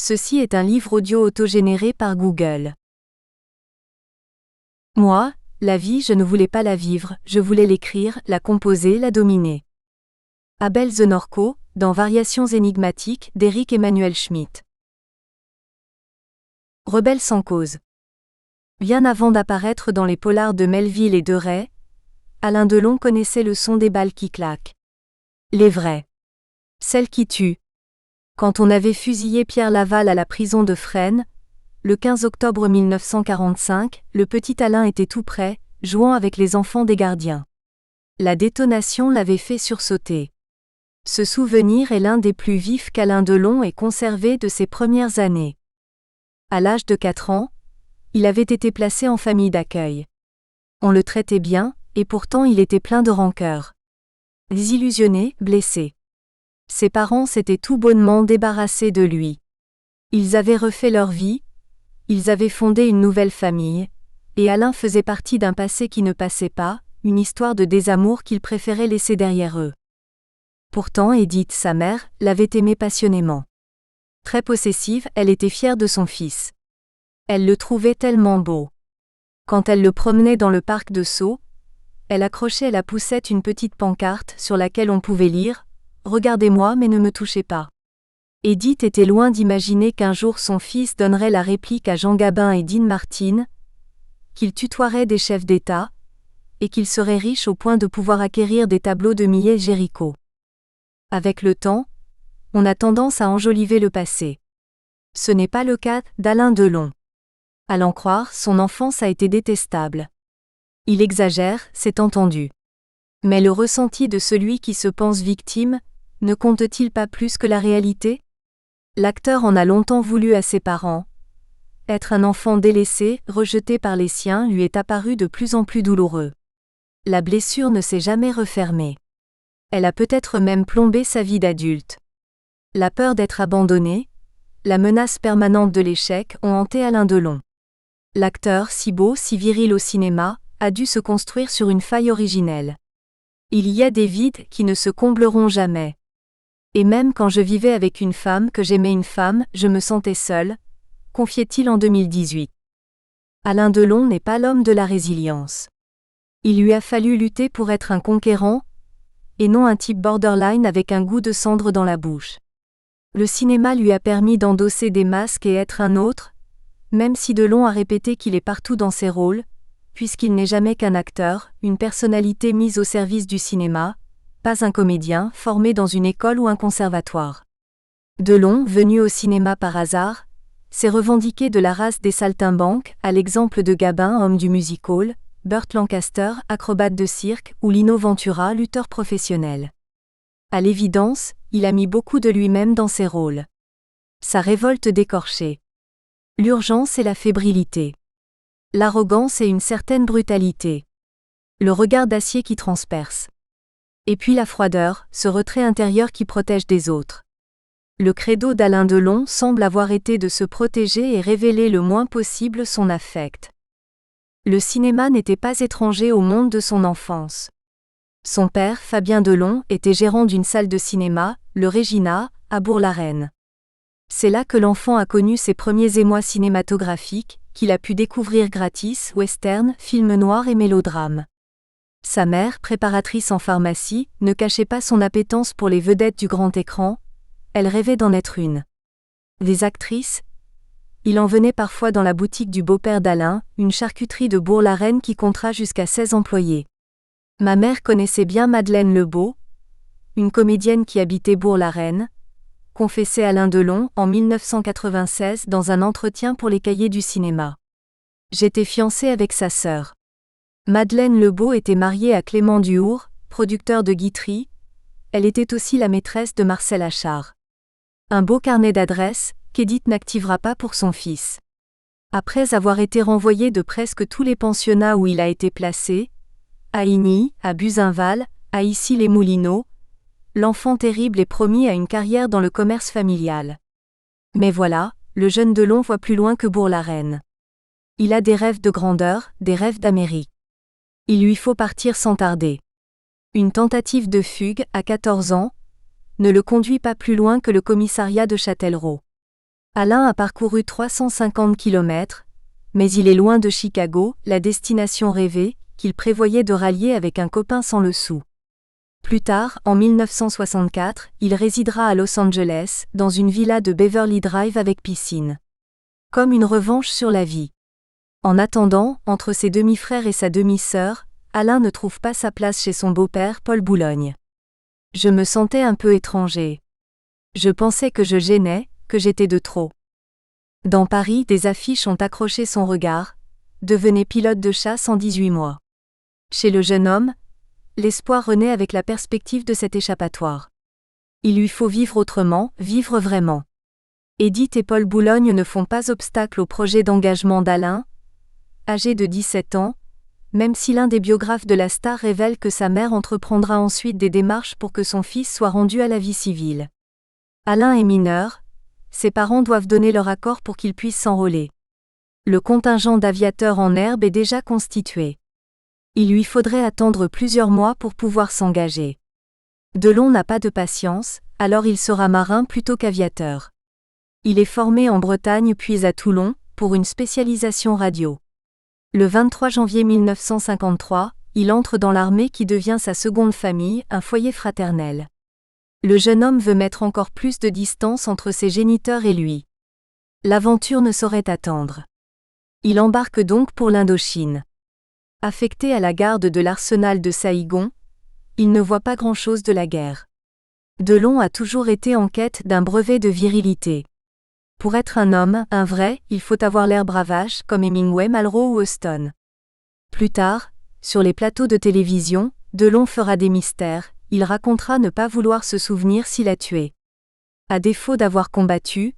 Ceci est un livre audio autogénéré par Google. Moi, la vie, je ne voulais pas la vivre, je voulais l'écrire, la composer, la dominer. Abel Zenorco, dans Variations énigmatiques, d'Éric Emmanuel Schmitt. Rebelle sans cause. Bien avant d'apparaître dans les polars de Melville et de Ray, Alain Delon connaissait le son des balles qui claquent. Les vraies. Celles qui tuent. Quand on avait fusillé Pierre Laval à la prison de Fresnes, le 15 octobre 1945, le petit Alain était tout près, jouant avec les enfants des gardiens. La détonation l'avait fait sursauter. Ce souvenir est l'un des plus vifs qu'Alain Delon ait conservé de ses premières années. À l'âge de 4 ans, il avait été placé en famille d'accueil. On le traitait bien, et pourtant il était plein de rancœur. Désillusionné, blessé. Ses parents s'étaient tout bonnement débarrassés de lui. Ils avaient refait leur vie, ils avaient fondé une nouvelle famille, et Alain faisait partie d'un passé qui ne passait pas, une histoire de désamour qu'ils préféraient laisser derrière eux. Pourtant Edith, sa mère, l'avait aimé passionnément. Très possessive, elle était fière de son fils. Elle le trouvait tellement beau. Quand elle le promenait dans le parc de Sceaux, elle accrochait à la poussette une petite pancarte sur laquelle on pouvait lire « Regardez-moi mais ne me touchez pas ». Edith était loin d'imaginer qu'un jour son fils donnerait la réplique à Jean Gabin et Dean Martin, qu'il tutoierait des chefs d'État, et qu'il serait riche au point de pouvoir acquérir des tableaux de Millet Géricault. Avec le temps, on a tendance à enjoliver le passé. Ce n'est pas le cas d'Alain Delon. À l'en croire, son enfance a été détestable. Il exagère, c'est entendu. Mais le ressenti de celui qui se pense victime, ne compte-t-il pas plus que la réalité ? L'acteur en a longtemps voulu à ses parents. Être un enfant délaissé, rejeté par les siens lui est apparu de plus en plus douloureux. La blessure ne s'est jamais refermée. Elle a peut-être même plombé sa vie d'adulte. La peur d'être abandonné, la menace permanente de l'échec ont hanté Alain Delon. L'acteur, si beau, si viril au cinéma, a dû se construire sur une faille originelle. Il y a des vides qui ne se combleront jamais. Et même quand je vivais avec une femme que j'aimais une femme, je me sentais seul, confiait-il en 2018. Alain Delon n'est pas l'homme de la résilience. Il lui a fallu lutter pour être un conquérant, et non un type borderline avec un goût de cendre dans la bouche. Le cinéma lui a permis d'endosser des masques et être un autre, même si Delon a répété qu'il est partout dans ses rôles, puisqu'il n'est jamais qu'un acteur, une personnalité mise au service du cinéma, pas un comédien formé dans une école ou un conservatoire. Delon, venu au cinéma par hasard, s'est revendiqué de la race des saltimbanques, à l'exemple de Gabin, homme du music-hall, Burt Lancaster, acrobate de cirque, ou Lino Ventura, lutteur professionnel. À l'évidence, il a mis beaucoup de lui-même dans ses rôles. Sa révolte décorchée. L'urgence et la fébrilité. L'arrogance et une certaine brutalité. Le regard d'acier qui transperce. Et puis la froideur, ce retrait intérieur qui protège des autres. Le credo d'Alain Delon semble avoir été de se protéger et révéler le moins possible son affect. Le cinéma n'était pas étranger au monde de son enfance. Son père, Fabien Delon, était gérant d'une salle de cinéma, le Regina, à Bourg-la-Reine. C'est là que l'enfant a connu ses premiers émois cinématographiques, qu'il a pu découvrir gratis, western, films noirs et mélodrames. Sa mère, préparatrice en pharmacie, ne cachait pas son appétence pour les vedettes du grand écran, elle rêvait d'en être une. Des actrices, il en venait parfois dans la boutique du beau-père d'Alain, une charcuterie de Bourg-la-Reine qui comptera jusqu'à 16 employés. Ma mère connaissait bien Madeleine Lebeau, une comédienne qui habitait Bourg-la-Reine, confessait Alain Delon en 1996 dans un entretien pour les Cahiers du cinéma. J'étais fiancée avec sa sœur. Madeleine Lebeau était mariée à Clément Duhour, producteur de Guitry. Elle était aussi la maîtresse de Marcel Achard. Un beau carnet d'adresses, qu'Edith n'activera pas pour son fils. Après avoir été renvoyé de presque tous les pensionnats où il a été placé, à Igny, à Buzenval, à Issy-les-Moulineaux, l'enfant terrible est promis à une carrière dans le commerce familial. Mais voilà, le jeune Delon voit plus loin que Bourg-la-Reine. Il a des rêves de grandeur, des rêves d'Amérique. Il lui faut partir sans tarder. Une tentative de fugue, à 14 ans, ne le conduit pas plus loin que le commissariat de Châtellerault. Alain a parcouru 350 km, mais il est loin de Chicago, la destination rêvée, qu'il prévoyait de rallier avec un copain sans le sou. Plus tard, en 1964, il résidera à Los Angeles, dans une villa de Beverly Drive avec piscine. Comme une revanche sur la vie. En attendant, entre ses demi-frères et sa demi-sœur, Alain ne trouve pas sa place chez son beau-père Paul Boulogne. Je me sentais un peu étranger. Je pensais que je gênais, que j'étais de trop. Dans Paris, des affiches ont accroché son regard. Devenez pilote de chasse en 18 mois. Chez le jeune homme, l'espoir renaît avec la perspective de cet échappatoire. Il lui faut vivre autrement, vivre vraiment. Édith et Paul Boulogne ne font pas obstacle au projet d'engagement d'Alain, âgé de 17 ans, même si l'un des biographes de la star révèle que sa mère entreprendra ensuite des démarches pour que son fils soit rendu à la vie civile. Alain est mineur, ses parents doivent donner leur accord pour qu'il puisse s'enrôler. Le contingent d'aviateurs en herbe est déjà constitué. Il lui faudrait attendre plusieurs mois pour pouvoir s'engager. Delon n'a pas de patience, alors il sera marin plutôt qu'aviateur. Il est formé en Bretagne puis à Toulon, pour une spécialisation radio. Le 23 janvier 1953, il entre dans l'armée qui devient sa seconde famille, un foyer fraternel. Le jeune homme veut mettre encore plus de distance entre ses géniteurs et lui. L'aventure ne saurait attendre. Il embarque donc pour l'Indochine. Affecté à la garde de l'arsenal de Saïgon, il ne voit pas grand-chose de la guerre. Delon a toujours été en quête d'un brevet de virilité. Pour être un homme, un vrai, il faut avoir l'air bravache, comme Hemingway, Malraux ou Huston. Plus tard, sur les plateaux de télévision, Delon fera des mystères, il racontera ne pas vouloir se souvenir s'il a tué. À défaut d'avoir combattu,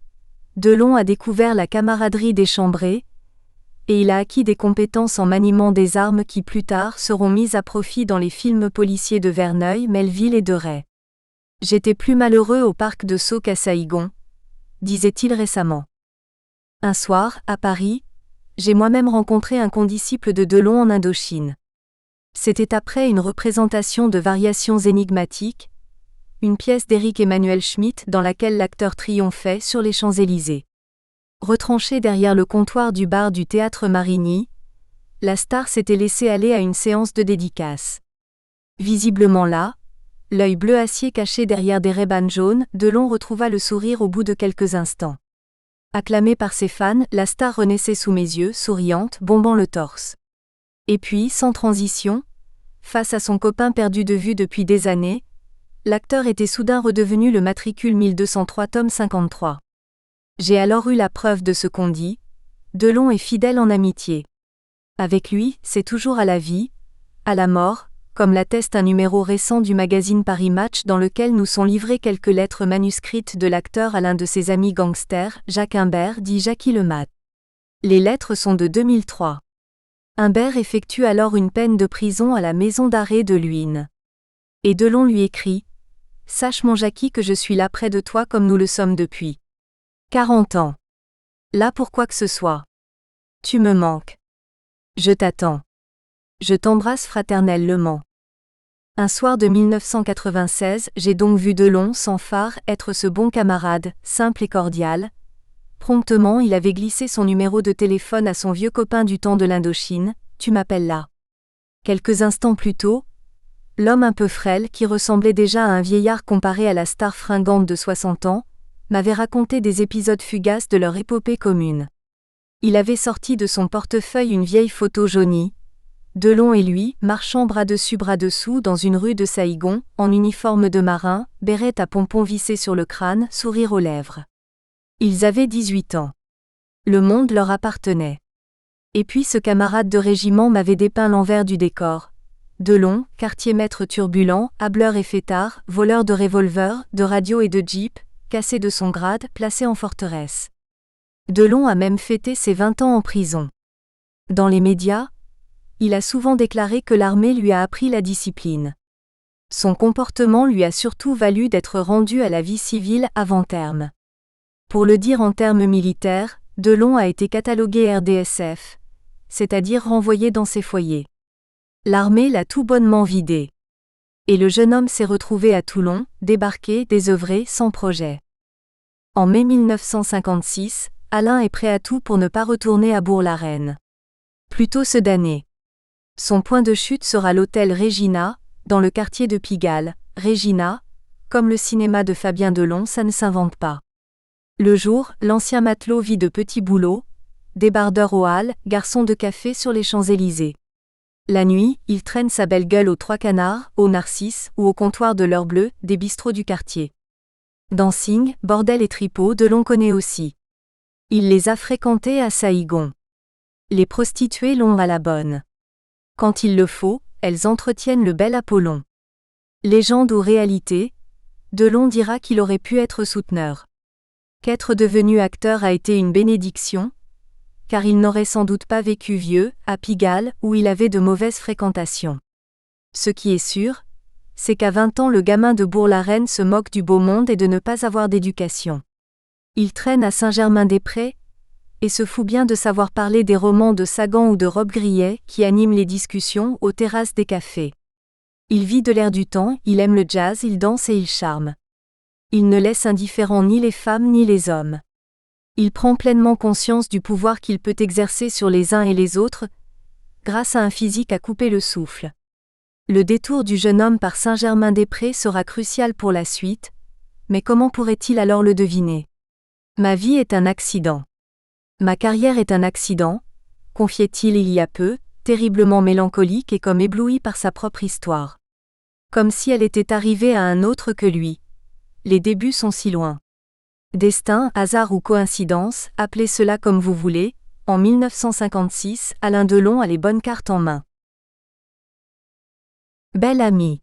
Delon a découvert la camaraderie des chambrés, et il a acquis des compétences en maniement des armes qui plus tard seront mises à profit dans les films policiers de Verneuil, Melville et de Ray. J'étais plus malheureux au parc de Sceaux qu'à Saïgon, disait-il récemment. Un soir, à Paris, j'ai moi-même rencontré un condisciple de Delon en Indochine. C'était après une représentation de Variations énigmatiques, une pièce d'Éric Emmanuel Schmitt dans laquelle l'acteur triomphait sur les Champs-Élysées. Retranché derrière le comptoir du bar du théâtre Marigny, la star s'était laissée aller à une séance de dédicace. Visiblement là, l'œil bleu acier caché derrière des Ray-Ban jaunes, Delon retrouva le sourire au bout de quelques instants. Acclamée par ses fans, la star renaissait sous mes yeux, souriante, bombant le torse. Et puis, sans transition, face à son copain perdu de vue depuis des années, l'acteur était soudain redevenu le matricule 1203 tome 53. J'ai alors eu la preuve de ce qu'on dit, Delon est fidèle en amitié. Avec lui, c'est toujours à la vie, à la mort, comme l'atteste un numéro récent du magazine Paris Match dans lequel nous sont livrées quelques lettres manuscrites de l'acteur à l'un de ses amis gangsters, Jacques Imbert dit Jackie Le Mat. Les lettres sont de 2003. Imbert effectue alors une peine de prison à la maison d'arrêt de Luynes. Et Delon lui écrit « Sache mon Jackie que je suis là près de toi comme nous le sommes depuis 40 ans. Là pour quoi que ce soit. Tu me manques. Je t'attends. Je t'embrasse fraternellement. » Un soir de 1996, j'ai donc vu Delon sans phare être ce bon camarade, simple et cordial. Promptement, il avait glissé son numéro de téléphone à son vieux copain du temps de l'Indochine, « Tu m'appelles là. » Quelques instants plus tôt, l'homme un peu frêle, qui ressemblait déjà à un vieillard comparé à la star fringante de 60 ans, m'avait raconté des épisodes fugaces de leur épopée commune. Il avait sorti de son portefeuille une vieille photo jaunie, Delon et lui, marchant bras dessus bras dessous dans une rue de Saïgon, en uniforme de marin, béret à pompons vissés sur le crâne, sourire aux lèvres. Ils avaient 18 ans. Le monde leur appartenait. Et puis ce camarade de régiment m'avait dépeint l'envers du décor. Delon, quartier-maître turbulent, hâbleur et fêtard, voleur de revolvers, de radio et de jeep, cassé de son grade, placé en forteresse. Delon a même fêté ses 20 ans en prison. Dans les médias, il a souvent déclaré que l'armée lui a appris la discipline. Son comportement lui a surtout valu d'être rendu à la vie civile avant terme. Pour le dire en termes militaires, Delon a été catalogué RDSF, c'est-à-dire renvoyé dans ses foyers. L'armée l'a tout bonnement vidé. Et le jeune homme s'est retrouvé à Toulon, débarqué, désœuvré, sans projet. En mai 1956, Alain est prêt à tout pour ne pas retourner à Bourg-la-Reine. Plutôt ce d'année. Son point de chute sera l'hôtel Regina, dans le quartier de Pigalle. Regina, comme le cinéma de Fabien Delon, ça ne s'invente pas. Le jour, l'ancien matelot vit de petits boulots, débardeur aux Halles, garçon de café sur les Champs-Élysées. La nuit, il traîne sa belle gueule aux Trois Canards, au Narcisse ou au comptoir de l'Heure Bleue, des bistrots du quartier. Dancing, bordel et tripot, Delon connaît aussi. Il les a fréquentés à Saïgon. Les prostituées l'ont à la bonne. Quand il le faut, elles entretiennent le bel Apollon. Légende ou réalité, Delon dira qu'il aurait pu être souteneur. Qu'être devenu acteur a été une bénédiction, car il n'aurait sans doute pas vécu vieux, à Pigalle, où il avait de mauvaises fréquentations. Ce qui est sûr, c'est qu'à 20 ans le gamin de Bourg-la-Reine se moque du beau monde et de ne pas avoir d'éducation. Il traîne à Saint-Germain-des-Prés, et se fout bien de savoir parler des romans de Sagan ou de Rob Grillet qui animent les discussions aux terrasses des cafés. Il vit de l'air du temps, il aime le jazz, il danse et il charme. Il ne laisse indifférents ni les femmes ni les hommes. Il prend pleinement conscience du pouvoir qu'il peut exercer sur les uns et les autres, grâce à un physique à couper le souffle. Le détour du jeune homme par Saint-Germain-des-Prés sera crucial pour la suite, mais comment pourrait-il alors le deviner ? Ma vie est un accident. Ma carrière est un accident, confiait-il il y a peu, terriblement mélancolique et comme ébloui par sa propre histoire. Comme si elle était arrivée à un autre que lui. Les débuts sont si loin. Destin, hasard ou coïncidence, appelez cela comme vous voulez, en 1956, Alain Delon a les bonnes cartes en main. Belle amie.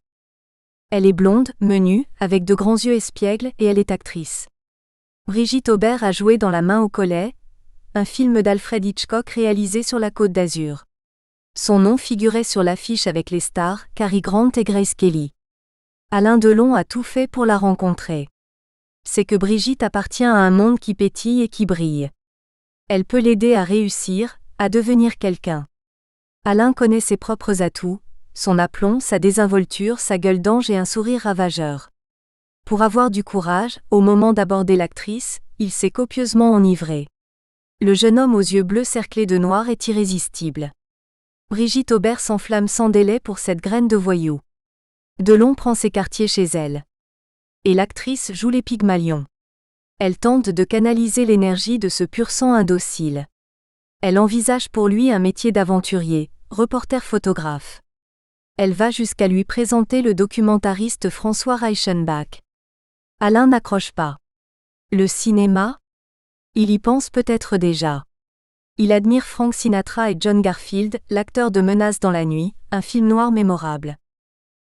Elle est blonde, menue, avec de grands yeux espiègles et elle est actrice. Brigitte Aubert a joué dans La main au collet, un film d'Alfred Hitchcock réalisé sur la Côte d'Azur. Son nom figurait sur l'affiche avec les stars, Cary Grant et Grace Kelly. Alain Delon a tout fait pour la rencontrer. C'est que Brigitte appartient à un monde qui pétille et qui brille. Elle peut l'aider à réussir, à devenir quelqu'un. Alain connaît ses propres atouts, son aplomb, sa désinvolture, sa gueule d'ange et un sourire ravageur. Pour avoir du courage, au moment d'aborder l'actrice, il s'est copieusement enivré. Le jeune homme aux yeux bleus cerclés de noir est irrésistible. Brigitte Aubert s'enflamme sans délai pour cette graine de voyou. Delon prend ses quartiers chez elle. Et l'actrice joue les Pygmalions. Elle tente de canaliser l'énergie de ce pur sang indocile. Elle envisage pour lui un métier d'aventurier, reporter photographe. Elle va jusqu'à lui présenter le documentariste François Reichenbach. Alain n'accroche pas. Le cinéma ? Il y pense peut-être déjà. Il admire Frank Sinatra et John Garfield, l'acteur de Menace dans la nuit, un film noir mémorable.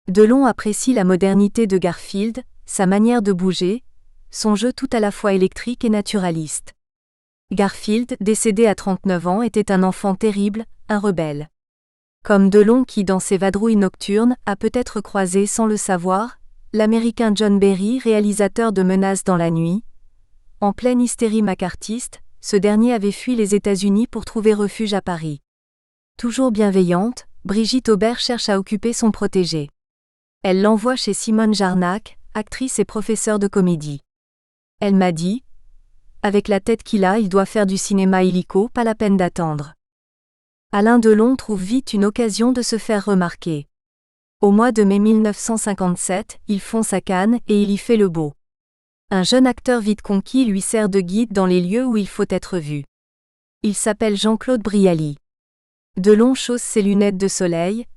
Delon apprécie la modernité de Garfield, sa manière de bouger, son jeu tout à la fois électrique et naturaliste. Garfield, décédé à 39 ans, était un enfant terrible, un rebelle. Comme Delon qui, dans ses vadrouilles nocturnes, a peut-être croisé sans le savoir, l'américain John Berry, réalisateur de Menace dans la nuit. En pleine hystérie macartiste, ce dernier avait fui les États-Unis pour trouver refuge à Paris. Toujours bienveillante, Brigitte Aubert cherche à occuper son protégé. Elle l'envoie chez Simone Jarnac, actrice et professeure de comédie. Elle m'a dit, avec la tête qu'il a, il doit faire du cinéma illico, pas la peine d'attendre. Alain Delon trouve vite une occasion de se faire remarquer. Au mois de mai 1957, il fonce à Cannes et il y fait le beau. Un jeune acteur vite conquis lui sert de guide dans les lieux où il faut être vu. Il s'appelle Jean-Claude Brialy. Delon chausse ses lunettes de soleil,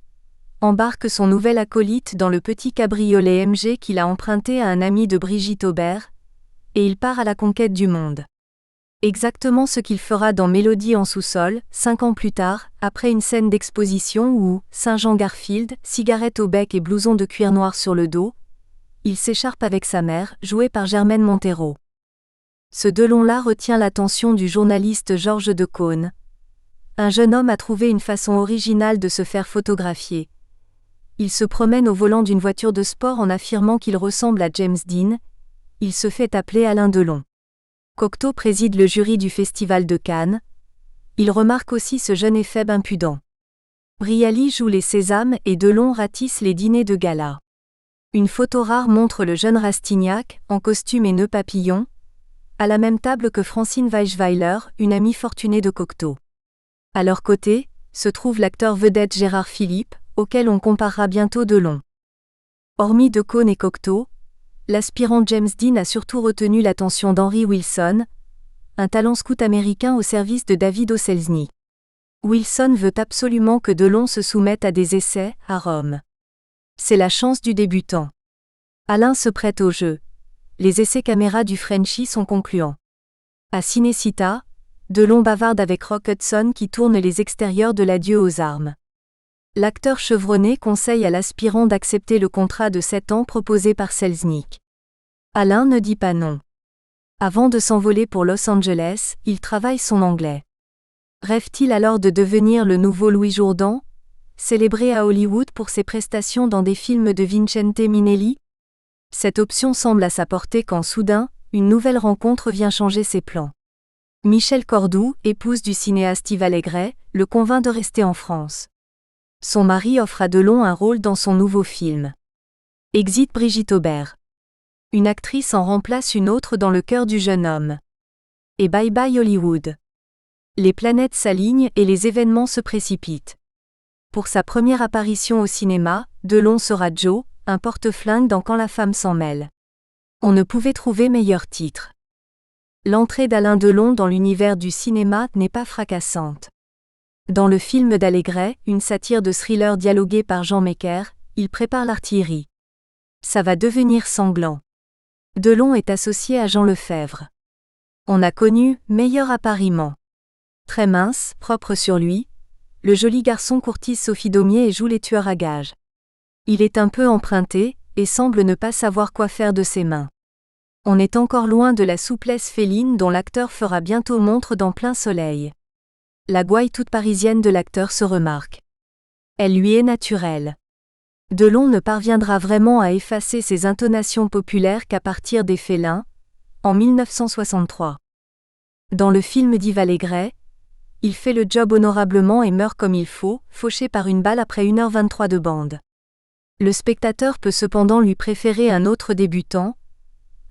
embarque son nouvel acolyte dans le petit cabriolet MG qu'il a emprunté à un ami de Brigitte Aubert, et il part à la conquête du monde. Exactement ce qu'il fera dans Mélodie en sous-sol, 5 ans plus tard, après une scène d'exposition où, Saint-Jean Garfield, cigarette au bec et blouson de cuir noir sur le dos, il s'écharpe avec sa mère, jouée par Germaine Montero. Ce Delon-là retient l'attention du journaliste Georges Decaune. Un jeune homme a trouvé une façon originale de se faire photographier. Il se promène au volant d'une voiture de sport en affirmant qu'il ressemble à James Dean. Il se fait appeler Alain Delon. Cocteau préside le jury du Festival de Cannes. Il remarque aussi ce jeune éphèbe impudent. Brialy joue les sésames et Delon ratisse les dîners de gala. Une photo rare montre le jeune Rastignac, en costume et nœud papillon, à la même table que Francine Weichweiler, une amie fortunée de Cocteau. À leur côté, se trouve l'acteur vedette Gérard Philippe, auquel on comparera bientôt Delon. Hormis De Caunes et Cocteau, l'aspirant James Dean a surtout retenu l'attention d'Henry Wilson, un talent scout américain au service de David O. Selznick. Wilson veut absolument que Delon se soumette à des essais, à Rome. C'est la chance du débutant. Alain se prête au jeu. Les essais caméra du Frenchie sont concluants. À Cinecittà, Delon bavarde avec Rock Hudson qui tourne les extérieurs de l'Adieu aux armes. L'acteur chevronné conseille à l'aspirant d'accepter le contrat de 7 ans proposé par Selznick. Alain ne dit pas non. Avant de s'envoler pour Los Angeles, il travaille son anglais. Rêve-t-il alors de devenir le nouveau Louis Jourdan, célébré à Hollywood pour ses prestations dans des films de Vincente Minnelli? Cette option semble à sa portée quand soudain, une nouvelle rencontre vient changer ses plans. Michel Cordoue, épouse du cinéaste Yves Allégret, le convainc de rester en France. Son mari offre à Delon un rôle dans son nouveau film. Exit Brigitte Aubert. Une actrice en remplace une autre dans le cœur du jeune homme. Et bye bye Hollywood. Les planètes s'alignent et les événements se précipitent. Pour sa première apparition au cinéma, Delon sera Joe, un porte-flingue dans Quand la femme s'en mêle. On ne pouvait trouver meilleur titre. L'entrée d'Alain Delon dans l'univers du cinéma n'est pas fracassante. Dans le film d'Allégret, une satire de thriller dialoguée par Jean Mecker, il prépare l'artillerie. Ça va devenir sanglant. Delon est associé à Jean Lefebvre. On a connu meilleur appariement. Très mince, propre sur lui, le joli garçon courtise Sophie Daumier et joue les tueurs à gages. Il est un peu emprunté, et semble ne pas savoir quoi faire de ses mains. On est encore loin de la souplesse féline dont l'acteur fera bientôt montre dans Plein Soleil. La gouaille toute parisienne de l'acteur se remarque. Elle lui est naturelle. Delon ne parviendra vraiment à effacer ses intonations populaires qu'à partir des Félins, en 1963. Dans le film d'Yves Allégret, il fait le job honorablement et meurt comme il faut, fauché par une balle après 1h23 de bande. Le spectateur peut cependant lui préférer un autre débutant,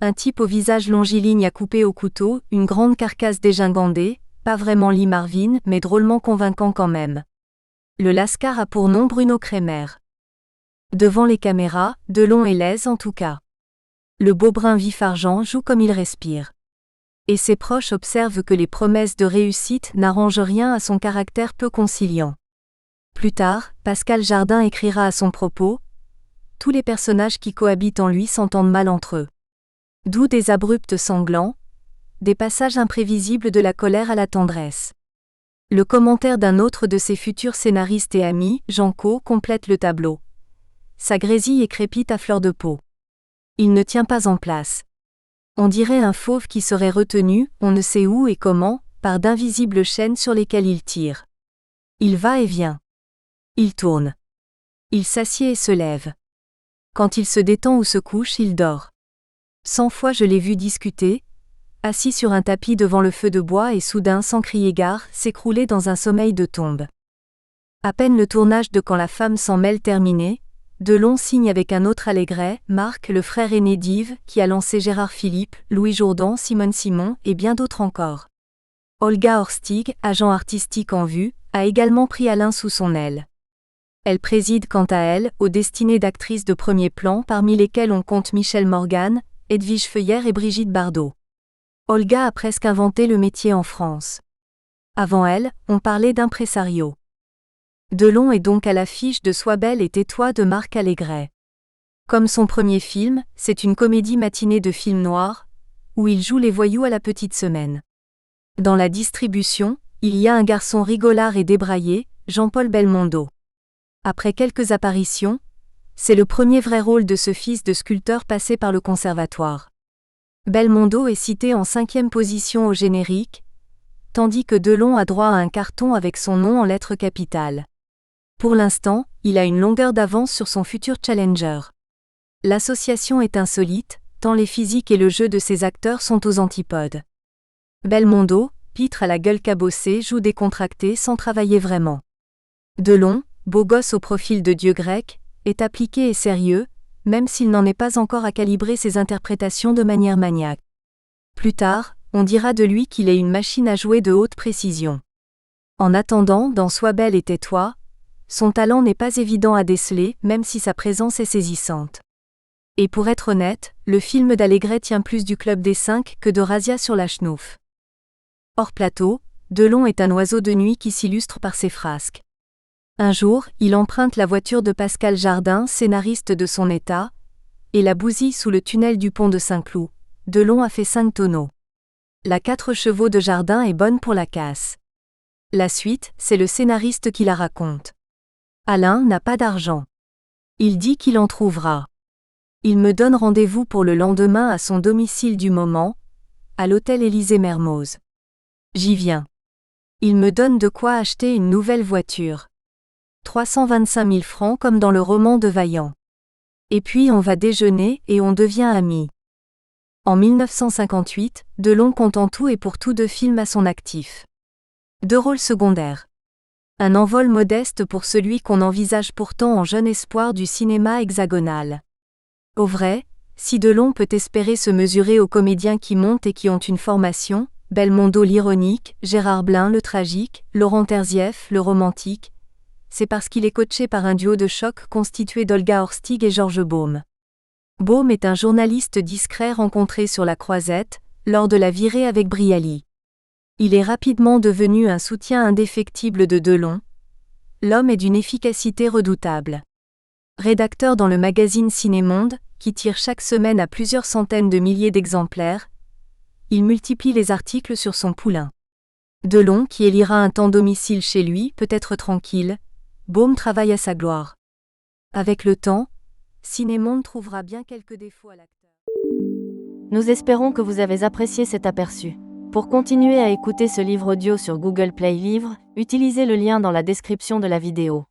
un type au visage longiligne à couper au couteau, une grande carcasse dégingandée, pas vraiment Lee Marvin mais drôlement convaincant quand même. Le Lascar a pour nom Bruno Kremer. Devant les caméras, Delon est lèse en tout cas. Le beau brun vif-argent joue comme il respire. Et ses proches observent que les promesses de réussite n'arrangent rien à son caractère peu conciliant. Plus tard, Pascal Jardin écrira à son propos « Tous les personnages qui cohabitent en lui s'entendent mal entre eux. D'où des abrupts sanglants, des passages imprévisibles de la colère à la tendresse. » Le commentaire d'un autre de ses futurs scénaristes et amis, Jean Cau, complète le tableau. Ça grésille et crépite à fleur de peau. Il ne tient pas en place. On dirait un fauve qui serait retenu, on ne sait où et comment, par d'invisibles chaînes sur lesquelles il tire. Il va et vient. Il tourne. Il s'assied et se lève. Quand il se détend ou se couche, il dort. 100 fois je l'ai vu discuter, assis sur un tapis devant le feu de bois et soudain, sans crier gare, s'écrouler dans un sommeil de tombe. À peine le tournage de Quand la femme s'en mêle terminé, Delon signe avec un autre Allégret, Marc, le frère aîné d'Yves, qui a lancé Gérard Philippe, Louis Jourdan, Simone Simon et bien d'autres encore. Olga Horstig, agent artistique en vue, a également pris Alain sous son aile. Elle préside quant à elle aux destinées d'actrices de premier plan parmi lesquelles on compte Michèle Morgan, Edwige Feuillère et Brigitte Bardot. Olga a presque inventé le métier en France. Avant elle, on parlait d'impresario. Delon est donc à l'affiche de Sois belle et tais-toi de Marc Allégret. Comme son premier film, c'est une comédie matinée de film noir, où il joue les voyous à la petite semaine. Dans la distribution, il y a un garçon rigolard et débraillé, Jean-Paul Belmondo. Après quelques apparitions, c'est le premier vrai rôle de ce fils de sculpteur passé par le conservatoire. Belmondo est cité en 5e position au générique, tandis que Delon a droit à un carton avec son nom en lettres capitales. Pour l'instant, il a une longueur d'avance sur son futur challenger. L'association est insolite, tant les physiques et le jeu de ses acteurs sont aux antipodes. Belmondo, pitre à la gueule cabossée, joue décontracté sans travailler vraiment. Delon, beau gosse au profil de dieu grec, est appliqué et sérieux, même s'il n'en est pas encore à calibrer ses interprétations de manière maniaque. Plus tard, on dira de lui qu'il est une machine à jouer de haute précision. En attendant, dans Sois belle et tais-toi, son talent n'est pas évident à déceler, même si sa présence est saisissante. Et pour être honnête, le film d'Allégret tient plus du Club des 5 que de Razzia sur la Schnouf. Hors plateau, Delon est un oiseau de nuit qui s'illustre par ses frasques. Un jour, il emprunte la voiture de Pascal Jardin, scénariste de Son État, et la bousille sous le tunnel du pont de Saint-Cloud. Delon a fait 5 tonneaux. La 4 chevaux de Jardin est bonne pour la casse. La suite, c'est le scénariste qui la raconte. Alain n'a pas d'argent. Il dit qu'il en trouvera. Il me donne rendez-vous pour le lendemain à son domicile du moment, à l'hôtel Élysée-Mermoz. J'y viens. Il me donne de quoi acheter une nouvelle voiture. 325 000 francs comme dans le roman de Vaillant. Et puis on va déjeuner et on devient amis. En 1958, Delon compte en tout et pour tout 2 films à son actif. 2 rôles secondaires. Un envol modeste pour celui qu'on envisage pourtant en jeune espoir du cinéma hexagonal. Au vrai, si Delon peut espérer se mesurer aux comédiens qui montent et qui ont une formation, Belmondo l'ironique, Gérard Blain le tragique, Laurent Terzieff le romantique, c'est parce qu'il est coaché par un duo de choc constitué d'Olga Horstig et Georges Baume. Baume est un journaliste discret rencontré sur la Croisette, lors de la virée avec Brialy. Il est rapidement devenu un soutien indéfectible de Delon. L'homme est d'une efficacité redoutable. Rédacteur dans le magazine Ciné-Monde, qui tire chaque semaine à plusieurs centaines de milliers d'exemplaires, il multiplie les articles sur son poulain. Delon, qui élira un temps domicile chez lui, peut être tranquille. Baume travaille à sa gloire. Avec le temps, Ciné-Monde trouvera bien quelques défauts à l'acteur. Nous espérons que vous avez apprécié cet aperçu. Pour continuer à écouter ce livre audio sur Google Play Livres, utilisez le lien dans la description de la vidéo.